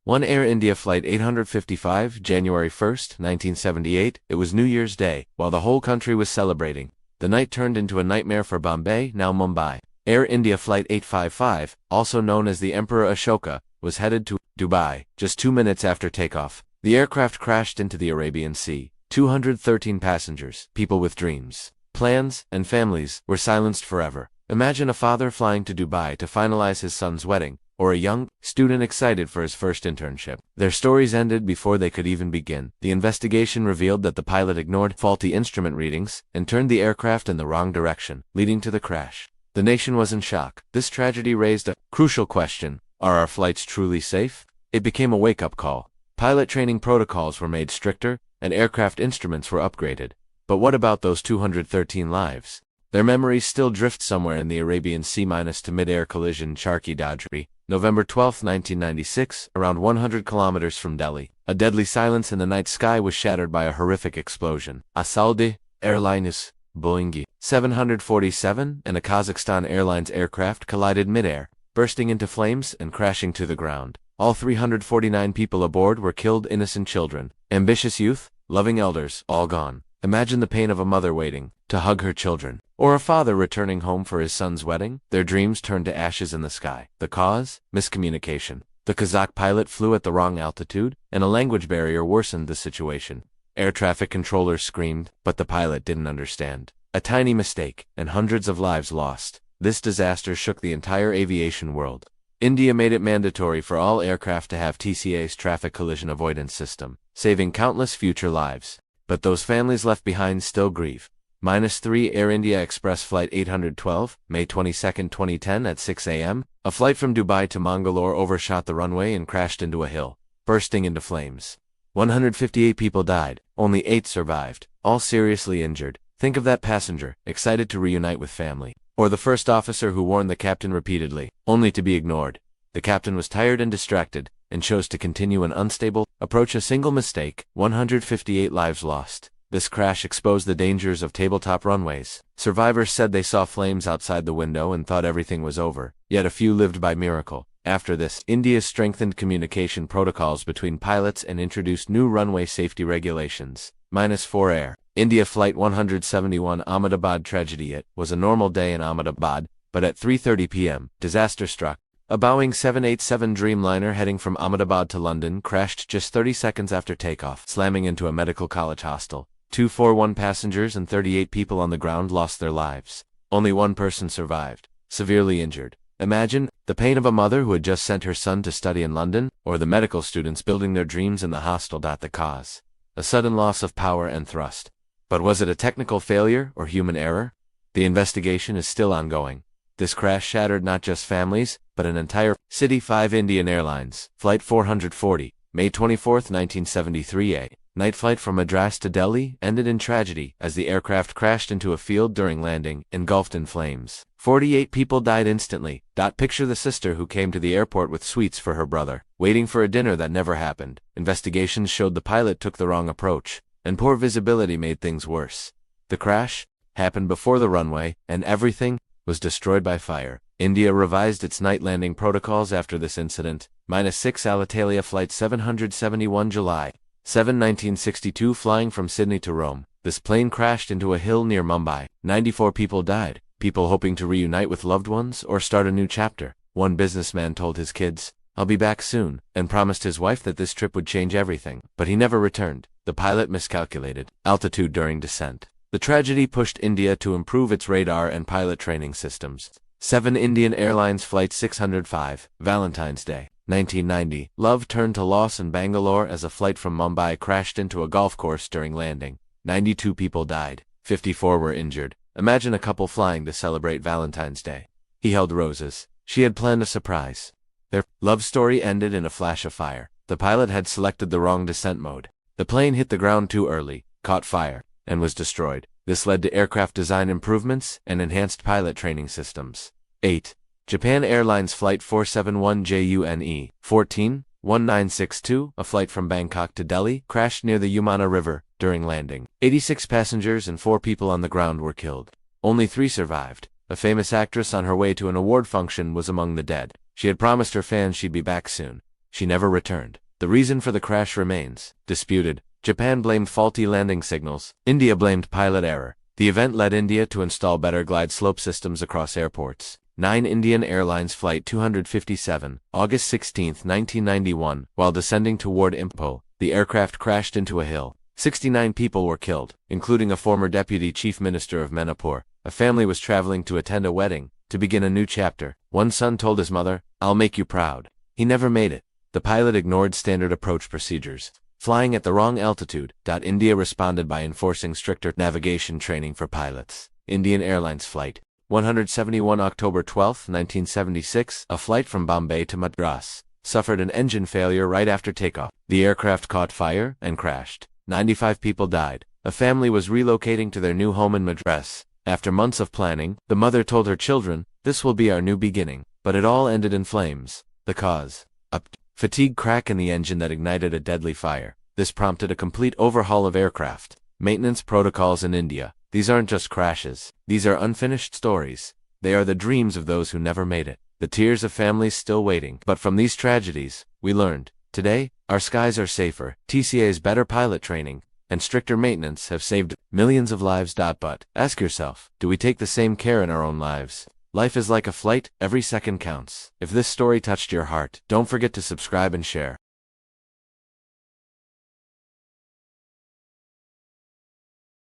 1 Air India Flight 855, January 1st, 1978. It was New Year's Day, while the whole country was celebrating. The night turned into a nightmare for Bombay, now Mumbai. Air India Flight 855, also known as the Emperor Ashoka, was headed to Dubai. Just 2 minutes after takeoff, the aircraft crashed into the Arabian Sea. 213 passengers, people with dreams, plans, and families, were silenced forever. Imagine a father flying to Dubai to finalize his son's wedding, or a young student excited for his first internship. Their stories ended before they could even begin. The investigation revealed that the pilot ignored faulty instrument readings and turned the aircraft in the wrong direction, leading to the crash. The nation was in shock. This tragedy raised a crucial question: are our flights truly safe? It became a wake-up call. Pilot training protocols were made stricter, and aircraft instruments were upgraded. But what about those 213 lives? Their memories still drift somewhere in the Arabian Sea. To mid-air collision. Charki Dadri, November 12, 1996, around 100 kilometers from Delhi. A deadly silence in the night sky was shattered by a horrific explosion. A Saudi Airlines Boeing 747 and a Kazakhstan Airlines aircraft collided mid-air, bursting into flames and crashing to the ground. All 349 people aboard were killed: innocent children, ambitious youth, loving elders, all gone. Imagine the pain of a mother waiting to hug her children, or a father returning home for his son's wedding. Their dreams turned to ashes in the sky. The cause? Miscommunication. The Kazakh pilot flew at the wrong altitude, and a language barrier worsened the situation. Air traffic controllers screamed, but the pilot didn't understand. A tiny mistake, and hundreds of lives lost. This disaster shook the entire aviation world. India made it mandatory for all aircraft to have TCA's traffic collision avoidance system, saving countless future lives. But those families left behind still grieve. -3 Air India Express Flight 812, May 22, 2010 at 6 a.m., a flight from Dubai to Mangalore overshot the runway and crashed into a hill, bursting into flames. 158 people died, only 8 survived, all seriously injured. Think of that passenger, excited to reunite with family. Or the first officer who warned the captain repeatedly, only to be ignored. The captain was tired and distracted, and chose to continue an unstable approach. A single mistake, 158 lives lost. This crash exposed the dangers of tabletop runways. Survivors said they saw flames outside the window and thought everything was over, yet a few lived by miracle. After this, India strengthened communication protocols between pilots and introduced new runway safety regulations. -4 Air India Flight 171 Ahmedabad tragedy. It was a normal day in Ahmedabad, but at 3:30 p.m., disaster struck. A Boeing 787 Dreamliner heading from Ahmedabad to London crashed just 30 seconds after takeoff, slamming into a medical college hostel. 241 passengers and 38 people on the ground lost their lives. Only one person survived, severely injured. Imagine the pain of a mother who had just sent her son to study in London, or the medical students building their dreams in the hostel. The cause? A sudden loss of power and thrust. But was it a technical failure or human error? The investigation is still ongoing. This crash shattered not just families, but an entire city. 5 Indian Airlines Flight 440, May 24, 1973. A night flight from Madras to Delhi ended in tragedy as the aircraft crashed into a field during landing, engulfed in flames. 48 people died instantly. Picture the sister who came to the airport with sweets for her brother, waiting for a dinner that never happened. Investigations showed the pilot took the wrong approach, and poor visibility made things worse. The crash happened before the runway, and everything was destroyed by fire. India revised its night landing protocols after this incident. -6 Alitalia Flight 771 July 7, 1962 flying from Sydney to Rome. This plane crashed into a hill near Mumbai. 94 people died, people hoping to reunite with loved ones or start a new chapter. One businessman told his kids, "I'll be back soon," and promised his wife that this trip would change everything. But he never returned. The pilot miscalculated altitude during descent. The tragedy pushed India to improve its radar and pilot training systems. 7 Indian Airlines Flight 605, Valentine's Day, 1990. Love turned to loss in Bangalore as a flight from Mumbai crashed into a golf course during landing. 92 people died, 54 were injured. Imagine a couple flying to celebrate Valentine's Day. He held roses. She had planned a surprise. Their love story ended in a flash of fire. The pilot had selected the wrong descent mode. The plane hit the ground too early, caught fire, and was destroyed. This led to aircraft design improvements and enhanced pilot training systems. 8. Japan Airlines Flight 471 JUNE 14, 1962, a flight from Bangkok to Delhi, crashed near the Yamuna River during landing. 86 passengers and 4 people on the ground were killed. Only 3 survived. A famous actress on her way to an award function was among the dead. She had promised her fans she'd be back soon. she never returned. The reason for the crash remains disputed. Japan blamed faulty landing signals. India blamed pilot error. The event led India to install better glide slope systems across airports. 9 Indian Airlines Flight 257, August 16, 1991, while descending toward Imphal, the aircraft crashed into a hill. 69 people were killed, including a former deputy chief minister of Manipur. A family was traveling to attend a wedding, to begin a new chapter. One son told his mother, "I'll make you proud." He never made it. The pilot ignored standard approach procedures, flying at the wrong altitude. India responded by enforcing stricter navigation training for pilots. Indian Airlines Flight 171, October 12, 1976, a flight from Bombay to Madras, suffered an engine failure right after takeoff. The aircraft caught fire and crashed. 95 people died. A family was relocating to their new home in Madras. After months of planning, the mother told her children, "This will be our new beginning." But it all ended in flames. The cause? A fatigue crack in the engine that ignited a deadly fire. This prompted a complete overhaul of aircraft maintenance protocols in India. These aren't just crashes. These are unfinished stories. They are the dreams of those who never made it, the tears of families still waiting. But from these tragedies, we learned. Today, our skies are safer. TCA's better pilot training and stricter maintenance have saved millions of lives. But ask yourself, do we take the same care in our own lives? Life is like a flight, every second counts. If this story touched your heart, don't forget to subscribe and share.